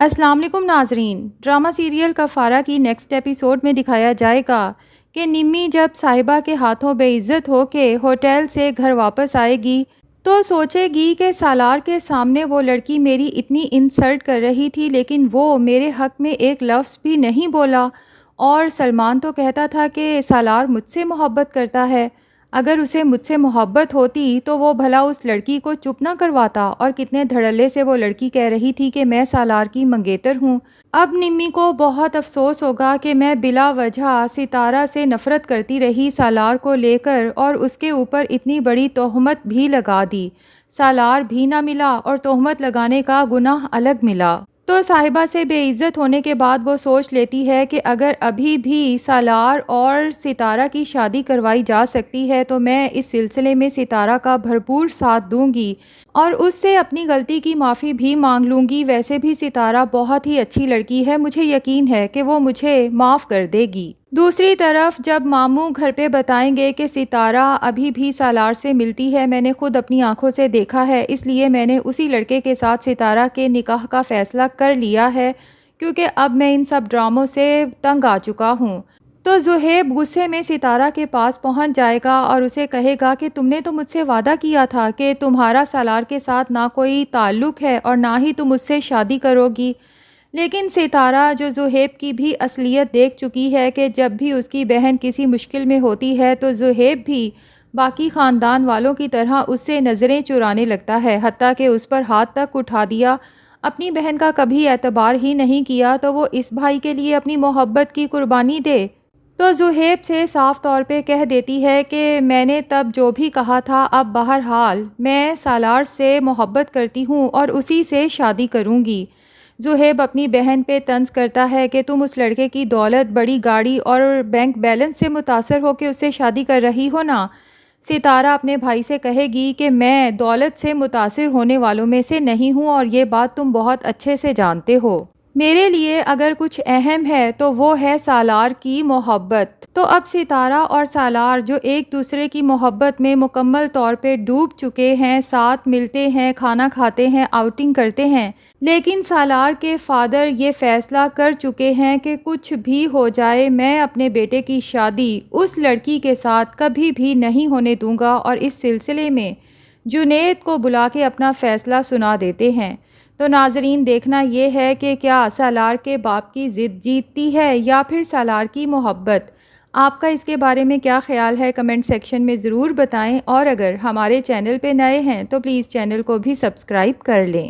السلام علیکم ناظرین، ڈرامہ سیریل کفارہ کی نیکسٹ ایپیسوڈ میں دکھایا جائے گا کہ نمی جب صاحبہ کے ہاتھوں بے عزت ہو کے ہوٹل سے گھر واپس آئے گی تو سوچے گی کہ سالار کے سامنے وہ لڑکی میری اتنی انسلٹ کر رہی تھی لیکن وہ میرے حق میں ایک لفظ بھی نہیں بولا، اور سلمان تو کہتا تھا کہ سالار مجھ سے محبت کرتا ہے، اگر اسے مجھ سے محبت ہوتی تو وہ بھلا اس لڑکی کو چپ نہ کرواتا، اور کتنے دھڑلے سے وہ لڑکی کہہ رہی تھی کہ میں سالار کی منگیتر ہوں۔ اب نمی کو بہت افسوس ہوگا کہ میں بلا وجہ ستارہ سے نفرت کرتی رہی سالار کو لے کر، اور اس کے اوپر اتنی بڑی تہمت بھی لگا دی، سالار بھی نہ ملا اور تہمت لگانے کا گناہ الگ ملا۔ تو صاحبہ سے بے عزت ہونے کے بعد وہ سوچ لیتی ہے کہ اگر ابھی بھی سالار اور ستارہ کی شادی کروائی جا سکتی ہے تو میں اس سلسلے میں ستارہ کا بھرپور ساتھ دوں گی اور اس سے اپنی غلطی کی معافی بھی مانگ لوں گی۔ ویسے بھی ستارہ بہت ہی اچھی لڑکی ہے، مجھے یقین ہے کہ وہ مجھے معاف کر دے گی۔ دوسری طرف جب ماموں گھر پہ بتائیں گے کہ ستارہ ابھی بھی سالار سے ملتی ہے، میں نے خود اپنی آنکھوں سے دیکھا ہے، اس لیے میں نے اسی لڑکے کے ساتھ ستارہ کے نکاح کا فیصلہ کر لیا ہے، کیونکہ اب میں ان سب ڈراموں سے تنگ آ چکا ہوں۔ تو زہیب غصے میں ستارہ کے پاس پہنچ جائے گا اور اسے کہے گا کہ تم نے تو مجھ سے وعدہ کیا تھا کہ تمہارا سالار کے ساتھ نہ کوئی تعلق ہے اور نہ ہی تم اس سے شادی کرو گی، لیکن ستارہ جو زہیب کی بھی اصلیت دیکھ چکی ہے کہ جب بھی اس کی بہن کسی مشکل میں ہوتی ہے تو زہیب بھی باقی خاندان والوں کی طرح اس سے نظریں چرانے لگتا ہے، حتیٰ کہ اس پر ہاتھ تک اٹھا دیا، اپنی بہن کا کبھی اعتبار ہی نہیں کیا، تو وہ اس بھائی کے لیے اپنی محبت کی قربانی دے۔ تو زہیب سے صاف طور پہ کہہ دیتی ہے کہ میں نے تب جو بھی کہا تھا، اب بہرحال میں سالار سے محبت کرتی ہوں اور اسی سے شادی کروں گی۔ زہیب اپنی بہن پہ طنز کرتا ہے کہ تم اس لڑکے کی دولت، بڑی گاڑی اور بینک بیلنس سے متاثر ہو کے اس سے شادی کر رہی ہو نا۔ ستارہ اپنے بھائی سے کہے گی کہ میں دولت سے متاثر ہونے والوں میں سے نہیں ہوں اور یہ بات تم بہت اچھے سے جانتے ہو۔ میرے لیے اگر کچھ اہم ہے تو وہ ہے سالار کی محبت۔ تو اب ستارہ اور سالار جو ایک دوسرے کی محبت میں مکمل طور پہ ڈوب چکے ہیں، ساتھ ملتے ہیں، کھانا کھاتے ہیں، آؤٹنگ کرتے ہیں، لیکن سالار کے فادر یہ فیصلہ کر چکے ہیں کہ کچھ بھی ہو جائے میں اپنے بیٹے کی شادی اس لڑکی کے ساتھ کبھی بھی نہیں ہونے دوں گا، اور اس سلسلے میں جنید کو بلا کے اپنا فیصلہ سنا دیتے ہیں۔ تو ناظرین، دیکھنا یہ ہے کہ کیا سالار کے باپ کی ضد جیتتی ہے یا پھر سالار کی محبت۔ آپ کا اس کے بارے میں کیا خیال ہے؟ کمنٹ سیکشن میں ضرور بتائیں، اور اگر ہمارے چینل پہ نئے ہیں تو پلیز چینل کو بھی سبسکرائب کر لیں۔